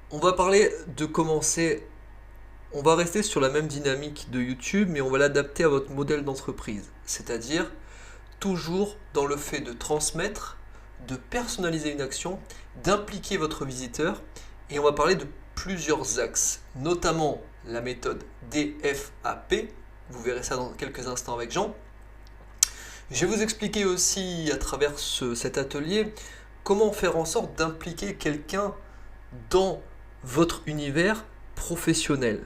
On va parler de commencer. On va rester sur la même dynamique de YouTube, mais on va l'adapter à votre modèle d'entreprise. C'est-à-dire toujours dans le fait de transmettre, de personnaliser une action, d'impliquer votre visiteur. Et on va parler de plusieurs axes, notamment la méthode DFAP. Vous verrez ça dans quelques instants avec Jean. Je vais vous expliquer aussi à travers cet atelier comment faire en sorte d'impliquer quelqu'un dans votre univers professionnel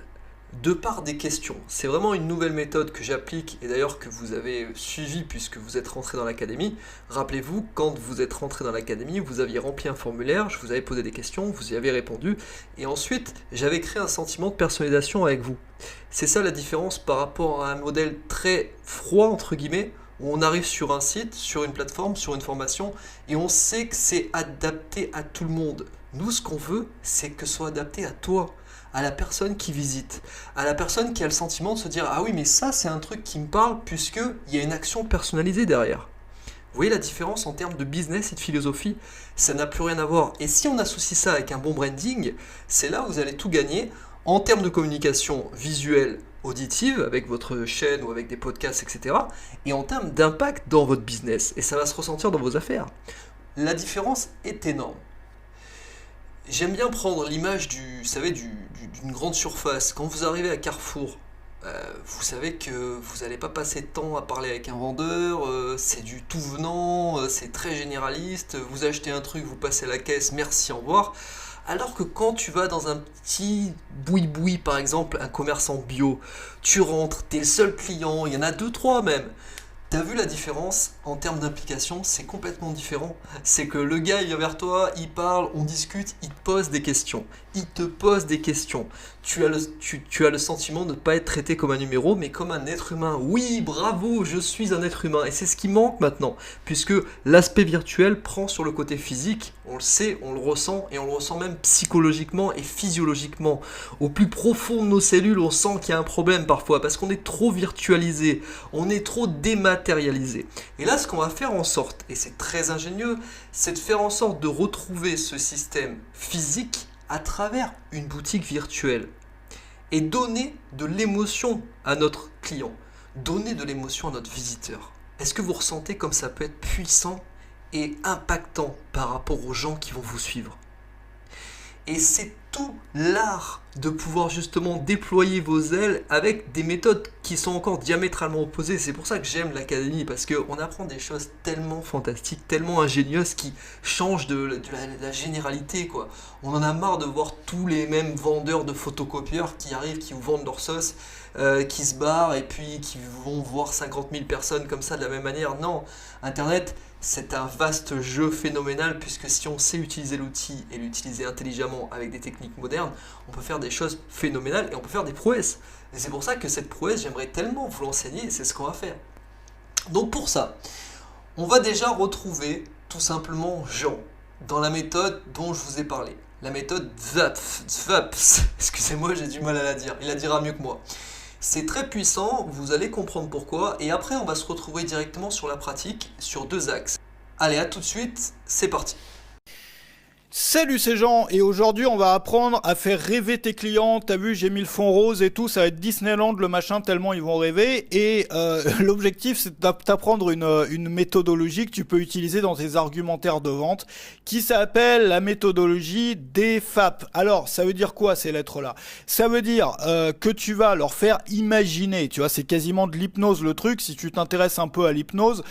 de par des questions. C'est vraiment une nouvelle méthode que j'applique et d'ailleurs que vous avez suivi puisque vous êtes rentré dans l'académie. Rappelez-vous, quand vous êtes rentré dans l'académie, vous aviez rempli un formulaire, je vous avais posé des questions, vous y avez répondu et ensuite j'avais créé un sentiment de personnalisation avec vous. C'est ça la différence par rapport à un modèle très froid entre guillemets où on arrive sur un site, sur une plateforme, sur une formation et on sait que c'est adapté à tout le monde. Nous, ce qu'on veut, c'est que ce soit adapté à toi, à la personne qui visite, à la personne qui a le sentiment de se dire ah oui, mais ça, c'est un truc qui me parle puisqu'il y a une action personnalisée derrière. Vous voyez la différence en termes de business et de philosophie? Ça n'a plus rien à voir. Et si on associe ça avec un bon branding, c'est là où vous allez tout gagner en termes de communication visuelle, auditive, avec votre chaîne ou avec des podcasts, etc. Et en termes d'impact dans votre business. Et ça va se ressentir dans vos affaires. La différence est énorme. J'aime bien prendre l'image vous savez, d'une grande surface. Quand vous arrivez à Carrefour, vous savez que vous n'allez pas passer de temps à parler avec un vendeur, c'est du tout venant, c'est très généraliste, vous achetez un truc, vous passez à la caisse, merci, au revoir. Alors que quand tu vas dans un petit boui-boui, par exemple, un commerçant bio, tu rentres, t'es le seul client, il y en a deux, trois même. T'as vu la différence en termes d'implication? C'est complètement différent. C'est que le gars il vient vers toi, il parle, on discute, il te pose des questions. Il te pose des questions. Tu as le sentiment de ne pas être traité comme un numéro, mais comme un être humain. Oui, bravo, je suis un être humain. Et c'est ce qui manque maintenant, puisque l'aspect virtuel prend sur le côté physique. On le sait, on le ressent, et on le ressent même psychologiquement et physiologiquement. Au plus profond de nos cellules, on sent qu'il y a un problème parfois, parce qu'on est trop virtualisé, on est trop dématérialisé. Et là, ce qu'on va faire en sorte, et c'est très ingénieux, c'est de faire en sorte de retrouver ce système physique à travers une boutique virtuelle et donner de l'émotion à notre client, donner de l'émotion à notre visiteur. Est-ce que vous ressentez comme ça peut être puissant et impactant par rapport aux gens qui vont vous suivre? Et c'est tout l'art de pouvoir justement déployer vos ailes avec des méthodes qui sont encore diamétralement opposées. C'est pour ça que j'aime l'académie, parce qu'on apprend des choses tellement fantastiques, tellement ingénieuses qui changent de la généralité, quoi. On en a marre de voir tous les mêmes vendeurs de photocopieurs qui arrivent, qui vous vendent leur sauce, qui se barrent et puis qui vont voir 50 000 personnes comme ça de la même manière. Non, Internet, c'est un vaste jeu phénoménal puisque si on sait utiliser l'outil et l'utiliser intelligemment avec des techniques modernes, on peut faire des choses phénoménales et on peut faire des prouesses. Et c'est pour ça que cette prouesse, j'aimerais tellement vous l'enseigner et c'est ce qu'on va faire. Donc pour ça, on va déjà retrouver tout simplement Jean dans la méthode dont je vous ai parlé. La méthode VAPS. Excusez-moi, j'ai du mal à la dire. Il la dira mieux que moi. C'est très puissant, vous allez comprendre pourquoi, et après on va se retrouver directement sur la pratique, sur deux axes. Allez, à tout de suite, c'est parti. Salut, c'est Jean, et aujourd'hui on va apprendre à faire rêver tes clients. T'as vu, j'ai mis le fond rose et tout, ça va être Disneyland le machin tellement ils vont rêver. Et l'objectif c'est d'apprendre une méthodologie que tu peux utiliser dans tes argumentaires de vente qui s'appelle la méthodologie des FAP. Alors ça veut dire quoi ces lettres-là? Ça veut dire que tu vas leur faire imaginer, tu vois, c'est quasiment de l'hypnose le truc. Si tu t'intéresses un peu à l'hypnose,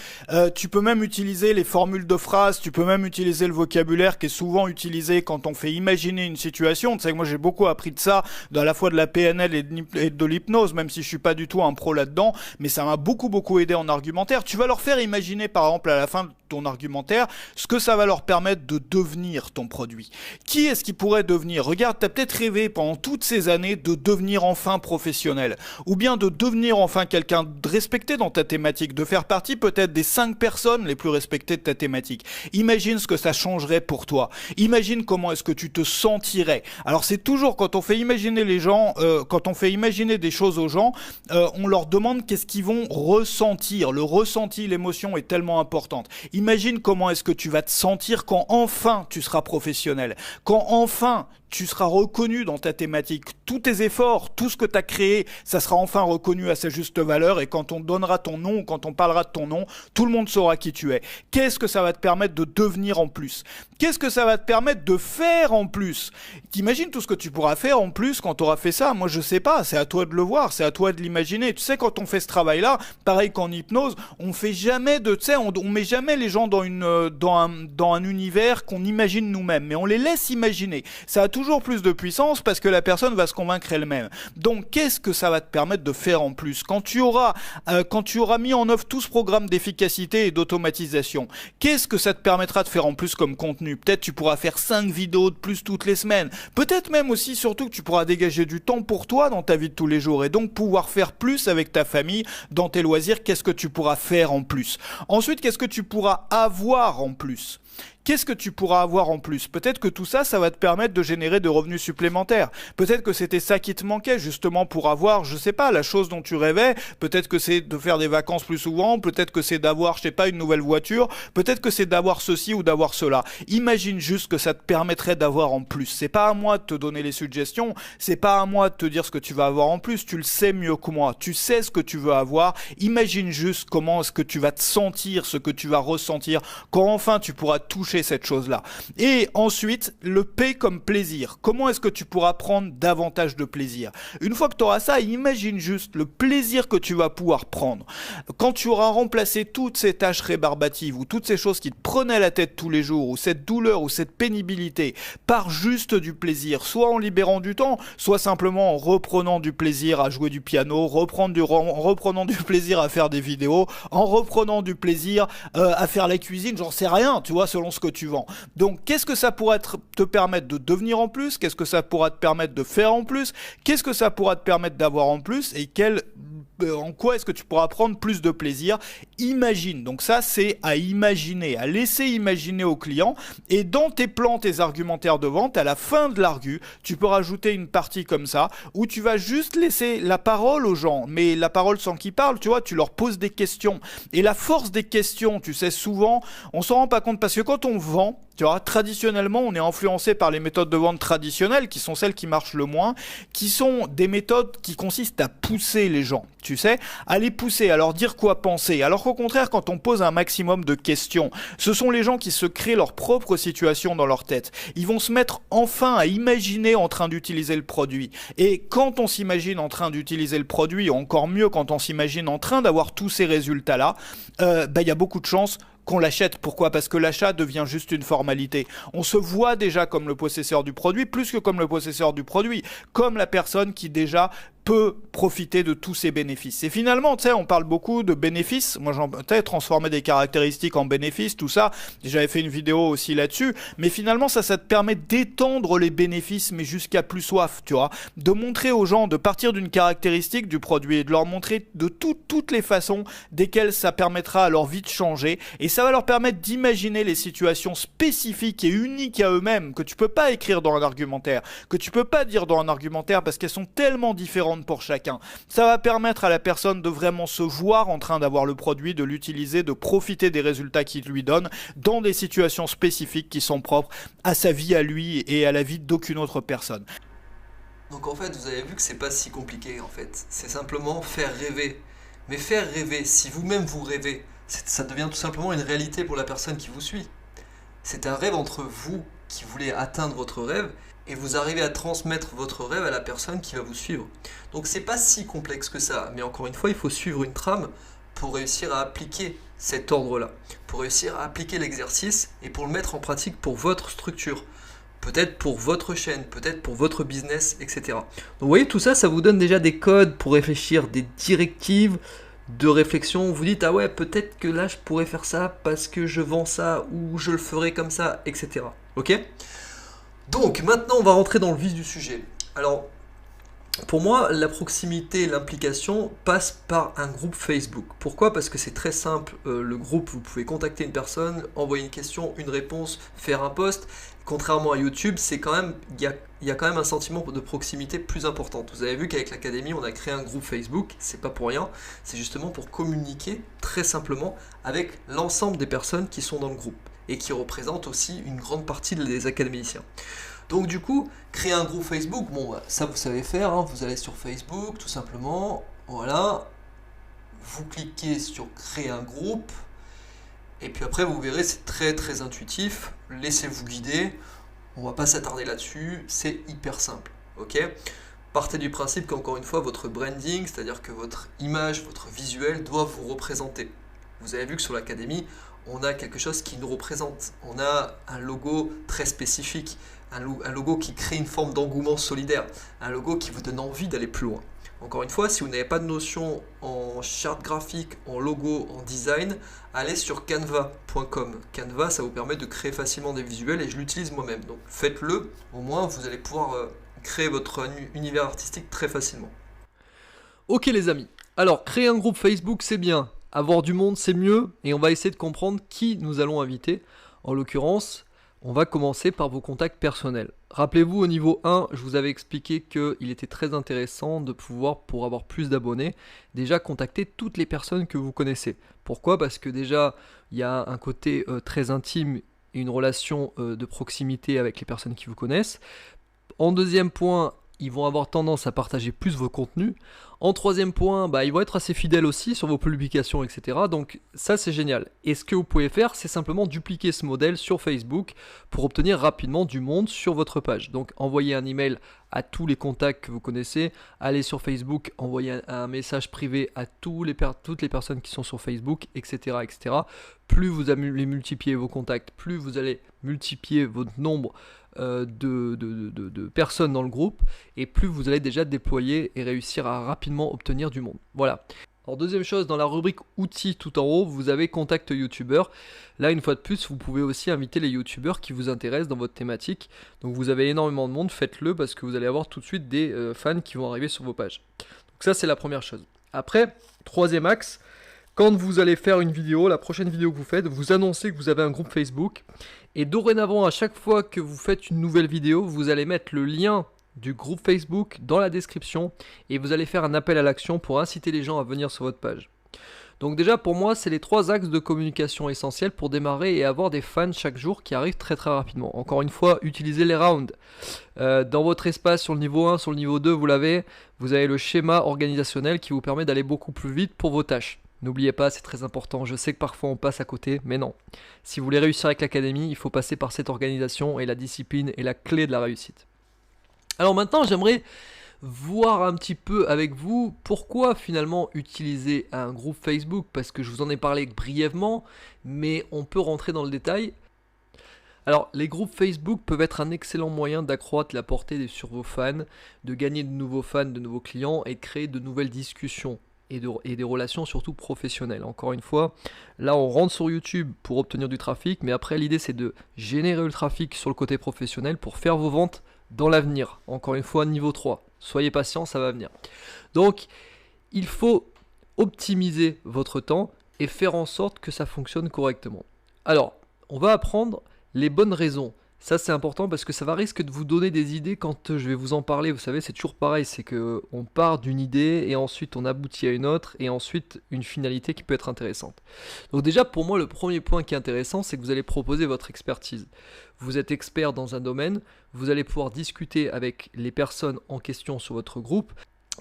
tu peux même utiliser les formules de phrases, tu peux même utiliser le vocabulaire qui est souvent utilisé quand on fait imaginer une situation. Tu sais que moi j'ai beaucoup appris de ça, à la fois de la PNL et de l'hypnose, même si je suis pas du tout un pro là-dedans, mais ça m'a beaucoup aidé en argumentaire. Tu vas leur faire imaginer par exemple à la fin de ton argumentaire ce que ça va leur permettre de devenir ton produit. Qui est-ce qui pourrait devenir? Regarde, t'as peut-être rêvé pendant toutes ces années de devenir enfin professionnel, ou bien de devenir enfin quelqu'un de respecté dans ta thématique, de faire partie peut-être des 5 personnes les plus respectées de ta thématique. Imagine ce que ça changerait pour toi. Imagine comment est-ce que tu te sentirais. Alors c'est toujours quand on fait imaginer les gens, quand on fait imaginer des choses aux gens, on leur demande qu'est-ce qu'ils vont ressentir. Le ressenti, l'émotion est tellement importante. Imagine comment est-ce que tu vas te sentir quand enfin tu seras professionnel, quand enfin tu seras reconnu dans ta thématique. Tous tes efforts, tout ce que tu as créé, ça sera enfin reconnu à sa juste valeur et quand on donnera ton nom, quand on parlera de ton nom, tout le monde saura qui tu es. Qu'est-ce que ça va te permettre de devenir en plus? Qu'est-ce que ça va te permettre de faire en plus? T'imagines tout ce que tu pourras faire en plus quand tu auras fait ça? Moi, je sais pas, c'est à toi de le voir, c'est à toi de l'imaginer. Tu sais, quand on fait ce travail-là, pareil qu'en hypnose, on fait jamais de, tu sais, on met jamais les gens dans un univers qu'on imagine nous-mêmes, mais on les laisse imaginer. Ça a toujours plus de puissance parce que la personne va se convaincre elle-même. Donc, qu'est-ce que ça va te permettre de faire en plus? Quand tu auras mis en œuvre tout ce programme d'efficacité et d'automatisation, qu'est-ce que ça te permettra de faire en plus comme contenu? Peut-être tu pourras faire 5 vidéos de plus toutes les semaines. Peut-être même aussi, surtout, que tu pourras dégager du temps pour toi dans ta vie de tous les jours et donc pouvoir faire plus avec ta famille, dans tes loisirs. Qu'est-ce que tu pourras faire en plus? Ensuite, qu'est-ce que tu pourras avoir en plus? Qu'est-ce que tu pourras avoir en plus? Peut-être que tout ça, ça va te permettre de générer de revenus supplémentaires. Peut-être que c'était ça qui te manquait, justement, pour avoir, je sais pas, la chose dont tu rêvais. Peut-être que c'est de faire des vacances plus souvent. Peut-être que c'est d'avoir, je sais pas, une nouvelle voiture. Peut-être que c'est d'avoir ceci ou d'avoir cela. Imagine juste que ça te permettrait d'avoir en plus. C'est pas à moi de te donner les suggestions. C'est pas à moi de te dire ce que tu vas avoir en plus. Tu le sais mieux que moi. Tu sais ce que tu veux avoir. Imagine juste comment est-ce que tu vas te sentir, ce que tu vas ressentir quand enfin tu pourras toucher cette chose-là. Et ensuite, le P comme plaisir. Comment est-ce que tu pourras prendre davantage de plaisir? Une fois que tu auras ça, imagine juste le plaisir que tu vas pouvoir prendre. Quand tu auras remplacé toutes ces tâches rébarbatives ou toutes ces choses qui te prenaient la tête tous les jours, ou cette douleur ou cette pénibilité, par juste du plaisir, soit en libérant du temps, soit simplement en reprenant du plaisir à jouer du piano, en reprenant du plaisir à faire des vidéos, en reprenant du plaisir à faire la cuisine, j'en sais rien, tu vois, selon ce que tu vends. Donc, qu'est-ce que ça pourrait te permettre de devenir en plus? Qu'est-ce que ça pourra te permettre de faire en plus? Qu'est-ce que ça pourra te permettre d'avoir en plus? Et en quoi est-ce que tu pourras prendre plus de plaisir? Imagine. Donc ça, c'est à imaginer, à laisser imaginer au client. Et dans tes plans, tes argumentaires de vente, à la fin de l'argu, tu peux rajouter une partie comme ça, où tu vas juste laisser la parole aux gens, mais la parole sans qu'ils parlent, tu vois, tu leur poses des questions. Et la force des questions, tu sais, souvent, on s'en rend pas compte, parce que quand on vend, tu vois, traditionnellement, on est influencé par les méthodes de vente traditionnelles, qui sont celles qui marchent le moins, qui sont des méthodes qui consistent à pousser les gens, tu sais, à les pousser, à leur dire quoi penser. Alors qu'au contraire, quand on pose un maximum de questions, ce sont les gens qui se créent leur propre situation dans leur tête. Ils vont se mettre enfin à imaginer en train d'utiliser le produit. Et quand on s'imagine en train d'utiliser le produit, encore mieux quand on s'imagine en train d'avoir tous ces résultats-là, il y a beaucoup de chances qu'on l'achète. Pourquoi? Parce que l'achat devient juste une formalité. On se voit déjà comme le possesseur du produit, plus que comme le possesseur du produit, comme la personne qui déjà peut profiter de tous ces bénéfices. Et finalement, tu sais, on parle beaucoup de bénéfices. Moi, transformer des caractéristiques en bénéfices, tout ça. J'avais fait une vidéo aussi là-dessus. Mais finalement, ça te permet d'étendre les bénéfices, mais jusqu'à plus soif, tu vois. De montrer aux gens, de partir d'une caractéristique du produit et de leur montrer de toutes les façons desquelles ça permettra à leur vie de changer. Et ça va leur permettre d'imaginer les situations spécifiques et uniques à eux-mêmes que tu peux pas écrire dans un argumentaire, que tu peux pas dire dans un argumentaire parce qu'elles sont tellement différentes pour chacun. Ça va permettre à la personne de vraiment se voir en train d'avoir le produit, de l'utiliser, de profiter des résultats qu'il lui donne dans des situations spécifiques qui sont propres à sa vie à lui et à la vie d'aucune autre personne. Donc en fait, vous avez vu que c'est pas si compliqué en fait. C'est simplement faire rêver. Mais faire rêver, si vous-même vous rêvez, ça devient tout simplement une réalité pour la personne qui vous suit. C'est un rêve entre vous qui voulez atteindre votre rêve et vous arrivez à transmettre votre rêve à la personne qui va vous suivre. Donc c'est pas si complexe que ça, mais encore une fois, il faut suivre une trame pour réussir à appliquer cet ordre-là, pour réussir à appliquer l'exercice et pour le mettre en pratique pour votre structure, peut-être pour votre chaîne, peut-être pour votre business, etc. Donc vous voyez, tout ça, ça vous donne déjà des codes pour réfléchir, des directives de réflexion. Vous dites, ah ouais, peut-être que là, je pourrais faire ça parce que je vends ça ou je le ferai comme ça, etc. Ok ? Donc maintenant on va rentrer dans le vif du sujet. Alors pour moi la proximité, l'implication passe par un groupe Facebook. Pourquoi? Parce que c'est très simple, le groupe, vous pouvez contacter une personne, envoyer une question, une réponse, faire un post. Contrairement à YouTube, c'est quand même, il y a quand même un sentiment de proximité plus important. Vous avez vu qu'avec l'académie on a créé un groupe Facebook, c'est pas pour rien, c'est justement pour communiquer très simplement avec l'ensemble des personnes qui sont dans le groupe et qui représentent aussi une grande partie des académiciens. Donc du coup, créer un groupe Facebook, bon bah, ça vous savez faire, hein. Vous allez sur Facebook tout simplement, voilà, vous cliquez sur créer un groupe, et puis après vous verrez c'est très très intuitif, laissez-vous guider, on va pas s'attarder là-dessus, c'est hyper simple, ok? Partez du principe qu'encore une fois votre branding, c'est-à-dire que votre image, votre visuel doit vous représenter. Vous avez vu que sur l'académie, on a quelque chose qui nous représente, on a un logo très spécifique, un logo qui crée une forme d'engouement solidaire, un logo qui vous donne envie d'aller plus loin. Encore une fois, si vous n'avez pas de notion en charte graphique, en logo, en design, allez sur canva.com. Canva, ça vous permet de créer facilement des visuels et je l'utilise moi-même. Donc faites-le, au moins vous allez pouvoir créer votre univers artistique très facilement. Ok les amis, alors créer un groupe Facebook c'est bien, avoir du monde c'est mieux et on va essayer de comprendre qui nous allons inviter. En l'occurrence, on va commencer par vos contacts personnels. Rappelez-vous, au niveau 1, je vous avais expliqué qu'il était très intéressant de pouvoir, pour avoir plus d'abonnés, déjà contacter toutes les personnes que vous connaissez. Pourquoi ? Parce que déjà, il y a un côté très intime et une relation de proximité avec les personnes qui vous connaissent. En deuxième point, ils vont avoir tendance à partager plus vos contenus. En troisième point, ils vont être assez fidèles aussi sur vos publications, etc. Donc ça, c'est génial. Et ce que vous pouvez faire, c'est simplement dupliquer ce modèle sur Facebook pour obtenir rapidement du monde sur votre page. Donc envoyez un email à tous les contacts que vous connaissez. Allez sur Facebook, envoyez un message privé à toutes les personnes qui sont sur Facebook, etc. etc. Plus vous allez multiplier vos contacts, plus vous allez multiplier votre nombre de personnes dans le groupe et plus vous allez déjà déployer et réussir à rapidement obtenir du monde. Voilà. Alors deuxième chose, dans la rubrique outils tout en haut, vous avez contact youtubeur. Là une fois de plus, vous pouvez aussi inviter les youtubeurs qui vous intéressent dans votre thématique. Donc vous avez énormément de monde, faites-le parce que vous allez avoir tout de suite des fans qui vont arriver sur vos pages. Donc ça c'est la première chose. Après, troisième axe, quand vous allez faire une vidéo, la prochaine vidéo que vous faites, vous annoncez que vous avez un groupe Facebook. Et dorénavant, à chaque fois que vous faites une nouvelle vidéo, vous allez mettre le lien du groupe Facebook dans la description et vous allez faire un appel à l'action pour inciter les gens à venir sur votre page. Donc déjà pour moi, c'est les 3 axes de communication essentiels pour démarrer et avoir des fans chaque jour qui arrivent très très rapidement. Encore une fois, utilisez les rounds. Dans votre espace sur le niveau 1, sur le niveau 2, vous avez le schéma organisationnel qui vous permet d'aller beaucoup plus vite pour vos tâches. N'oubliez pas, c'est très important. Je sais que parfois on passe à côté, mais non. Si vous voulez réussir avec l'académie, il faut passer par cette organisation et la discipline est la clé de la réussite. Alors maintenant, j'aimerais voir un petit peu avec vous pourquoi finalement utiliser un groupe Facebook, parce que je vous en ai parlé brièvement, mais on peut rentrer dans le détail. Alors, les groupes Facebook peuvent être un excellent moyen d'accroître la portée sur vos fans, de gagner de nouveaux fans, de nouveaux clients et de créer de nouvelles discussions. Et des relations surtout professionnelles. Encore une fois, là on rentre sur YouTube pour obtenir du trafic, mais après l'idée c'est de générer le trafic sur le côté professionnel pour faire vos ventes dans l'avenir. Encore une fois, niveau 3. Soyez patient, ça va venir. Donc, il faut optimiser votre temps et faire en sorte que ça fonctionne correctement. Alors, on va apprendre les bonnes raisons. Ça c'est important parce que ça va risquer de vous donner des idées quand je vais vous en parler. Vous savez, c'est toujours pareil, c'est qu'on part d'une idée et ensuite on aboutit à une autre et ensuite une finalité qui peut être intéressante. Donc déjà pour moi le premier point qui est intéressant, c'est que vous allez proposer votre expertise. Vous êtes expert dans un domaine, vous allez pouvoir discuter avec les personnes en question sur votre groupe.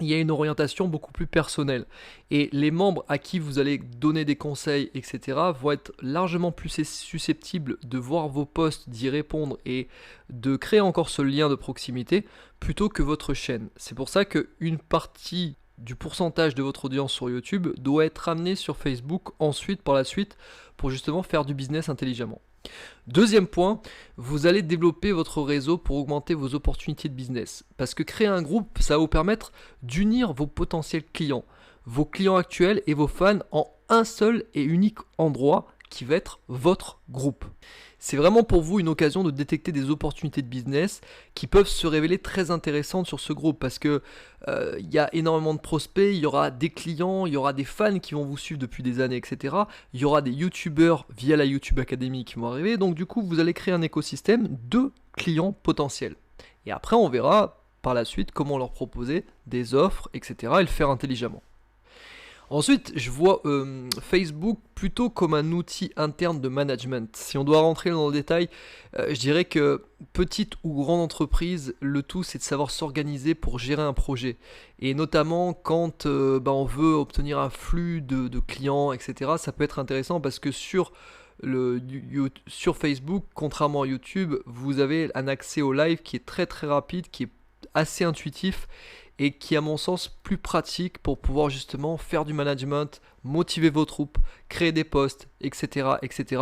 Il y a une orientation beaucoup plus personnelle. Et les membres à qui vous allez donner des conseils, etc., vont être largement plus susceptibles de voir vos posts, d'y répondre et de créer encore ce lien de proximité plutôt que votre chaîne. C'est pour ça qu'une partie du pourcentage de votre audience sur YouTube doit être amenée sur Facebook ensuite, par la suite, pour justement faire du business intelligemment. Deuxième point, vous allez développer votre réseau pour augmenter vos opportunités de business. Parce que créer un groupe, ça va vous permettre d'unir vos potentiels clients, vos clients actuels et vos fans en un seul et unique endroit qui va être votre groupe. C'est vraiment pour vous une occasion de détecter des opportunités de business qui peuvent se révéler très intéressantes sur ce groupe parce que il y a énormément de prospects, il y aura des clients, il y aura des fans qui vont vous suivre depuis des années, etc. Il y aura des youtubeurs via la YouTube Academy qui vont arriver, donc du coup vous allez créer un écosystème de clients potentiels. Et après on verra par la suite comment leur proposer des offres, etc. et le faire intelligemment. Ensuite, je vois Facebook plutôt comme un outil interne de management. Si on doit rentrer dans le détail, je dirais que petite ou grande entreprise, le tout c'est de savoir s'organiser pour gérer un projet. Et notamment quand on veut obtenir un flux de clients, etc. Ça peut être intéressant parce que sur Facebook, contrairement à YouTube, vous avez un accès au live qui est très très rapide, qui est assez intuitif et qui est à mon sens plus pratique pour pouvoir justement faire du management, motiver vos troupes, créer des posts, etc., etc.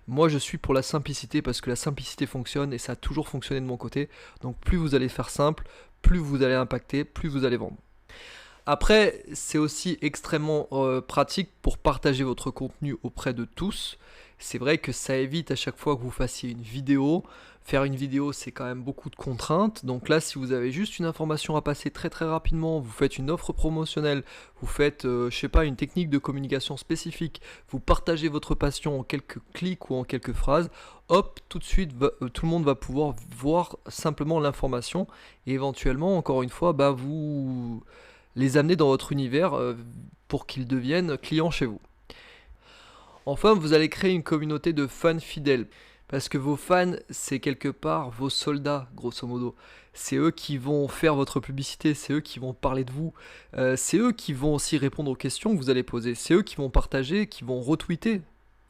Moi je suis pour la simplicité parce que la simplicité fonctionne et ça a toujours fonctionné de mon côté. Donc plus vous allez faire simple, plus vous allez impacter, plus vous allez vendre. Après, c'est aussi extrêmement pratique pour partager votre contenu auprès de tous. C'est vrai que ça évite à chaque fois que vous fassiez une vidéo. Faire une vidéo, c'est quand même beaucoup de contraintes. Donc là, si vous avez juste une information à passer très très rapidement, vous faites une offre promotionnelle, vous faites, je sais pas, une technique de communication spécifique, vous partagez votre passion en quelques clics ou en quelques phrases, hop, tout de suite, tout le monde va pouvoir voir simplement l'information et éventuellement, encore une fois, vous les amener dans votre univers pour qu'ils deviennent clients chez vous. Enfin, vous allez créer une communauté de fans fidèles. Parce que vos fans, c'est quelque part vos soldats, grosso modo. C'est eux qui vont faire votre publicité, c'est eux qui vont parler de vous, c'est eux qui vont aussi répondre aux questions que vous allez poser, c'est eux qui vont partager, qui vont retweeter,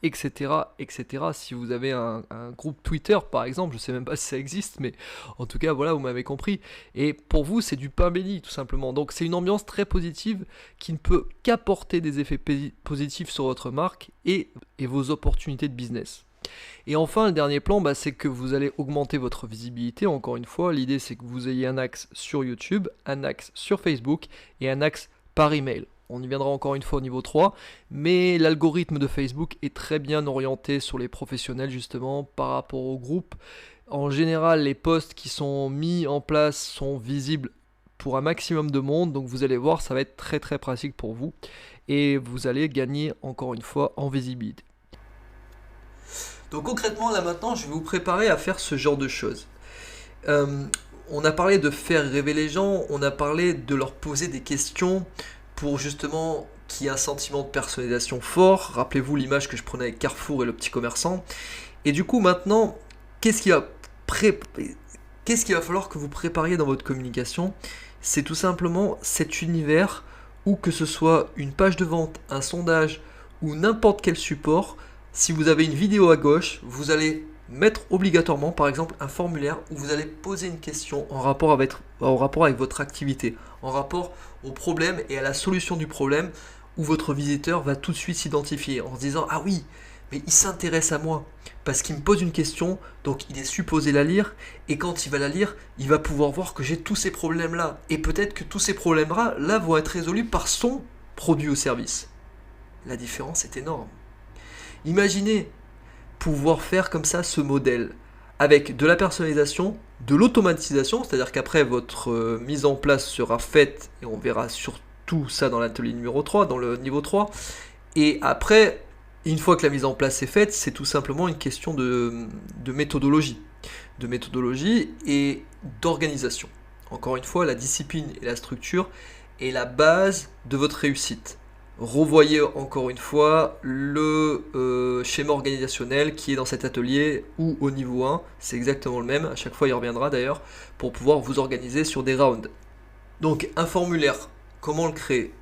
etc., etc. Si vous avez un groupe Twitter, par exemple, je sais même pas si ça existe, mais en tout cas, voilà, vous m'avez compris. Et pour vous, c'est du pain béni, tout simplement. Donc c'est une ambiance très positive qui ne peut qu'apporter des effets positifs sur votre marque et vos opportunités de business. Et enfin, le dernier plan, c'est que vous allez augmenter votre visibilité. Encore une fois, l'idée c'est que vous ayez un axe sur YouTube, un axe sur Facebook et un axe par email. On y viendra encore une fois au niveau 3, mais l'algorithme de Facebook est très bien orienté sur les professionnels justement par rapport au groupe. En général, les posts qui sont mis en place sont visibles pour un maximum de monde, donc vous allez voir, ça va être très très pratique pour vous et vous allez gagner encore une fois en visibilité. Donc concrètement, là maintenant, je vais vous préparer à faire ce genre de choses. On a parlé de faire rêver les gens, on a parlé de leur poser des questions pour justement qu'il y ait un sentiment de personnalisation fort. Rappelez-vous l'image que je prenais avec Carrefour et le petit commerçant. Et du coup maintenant, qu'est-ce qu'il va falloir que vous prépariez dans votre communication? C'est tout simplement cet univers où que ce soit une page de vente, un sondage ou n'importe quel support. Si vous avez une vidéo à gauche, vous allez mettre obligatoirement par exemple un formulaire où vous allez poser une question en rapport avec votre activité, en rapport au problème et à la solution du problème, où votre visiteur va tout de suite s'identifier en se disant « Ah oui, mais il s'intéresse à moi parce qu'il me pose une question, donc il est supposé la lire et quand il va la lire, il va pouvoir voir que j'ai tous ces problèmes-là et peut-être que tous ces problèmes-là vont être résolus par son produit ou service. » La différence est énorme. Imaginez pouvoir faire comme ça ce modèle avec de la personnalisation, de l'automatisation, c'est-à-dire qu'après votre mise en place sera faite et on verra surtout ça dans l'atelier numéro 3, dans le niveau 3. Et après, une fois que la mise en place est faite, c'est tout simplement une question de méthodologie. De méthodologie et d'organisation. Encore une fois, la discipline et la structure est la base de votre réussite. Revoyez encore une fois le schéma organisationnel qui est dans cet atelier ou au niveau 1, c'est exactement le même, à chaque fois il reviendra d'ailleurs, pour pouvoir vous organiser sur des rounds. Donc un formulaire, comment le créer?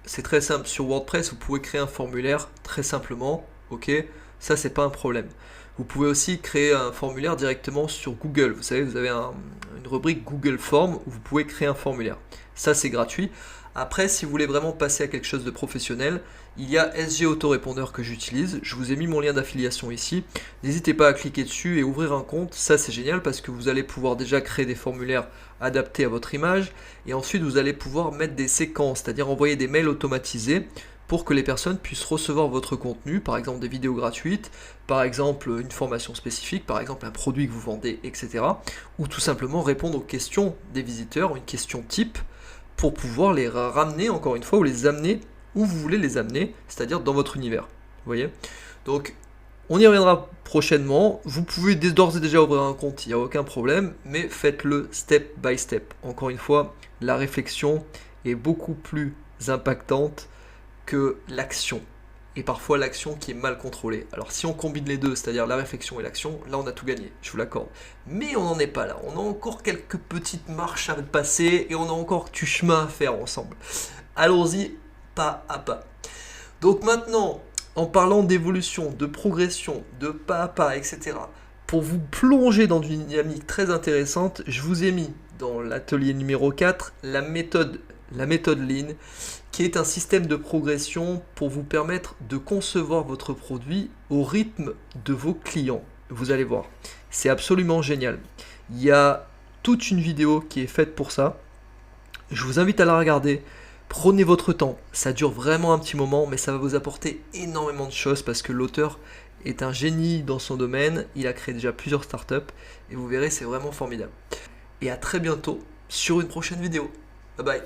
C'est très simple, sur WordPress vous pouvez créer un formulaire très simplement, ok, ça c'est pas un problème. Vous pouvez aussi créer un formulaire directement sur Google, vous savez vous avez une rubrique Google Form où vous pouvez créer un formulaire, ça c'est gratuit. Après, si vous voulez vraiment passer à quelque chose de professionnel, il y a SG Autorépondeur que j'utilise. Je vous ai mis mon lien d'affiliation ici. N'hésitez pas à cliquer dessus et ouvrir un compte. Ça, c'est génial parce que vous allez pouvoir déjà créer des formulaires adaptés à votre image. Et ensuite, vous allez pouvoir mettre des séquences, c'est-à-dire envoyer des mails automatisés pour que les personnes puissent recevoir votre contenu, par exemple des vidéos gratuites, par exemple une formation spécifique, par exemple un produit que vous vendez, etc. Ou tout simplement répondre aux questions des visiteurs, une question type, pour pouvoir les ramener encore une fois ou les amener où vous voulez les amener, c'est-à-dire dans votre univers. Vous voyez? Donc on y reviendra prochainement. Vous pouvez d'ores et déjà ouvrir un compte, il n'y a aucun problème, mais faites-le step by step. Encore une fois, la réflexion est beaucoup plus impactante que l'action. Et parfois l'action qui est mal contrôlée. Alors si on combine les deux, c'est-à-dire la réflexion et l'action, là on a tout gagné, je vous l'accorde. Mais on n'en est pas là, on a encore quelques petites marches à passer et on a encore du chemin à faire ensemble. Allons-y pas à pas. Donc maintenant, en parlant d'évolution, de progression, de pas à pas, etc., pour vous plonger dans une dynamique très intéressante, je vous ai mis dans l'atelier numéro 4 la méthode Lean, qui est un système de progression pour vous permettre de concevoir votre produit au rythme de vos clients. Vous allez voir, c'est absolument génial. Il y a toute une vidéo qui est faite pour ça. Je vous invite à la regarder. Prenez votre temps, ça dure vraiment un petit moment, mais ça va vous apporter énormément de choses parce que l'auteur est un génie dans son domaine. Il a créé déjà plusieurs startups et vous verrez, c'est vraiment formidable. Et à très bientôt sur une prochaine vidéo. Bye bye.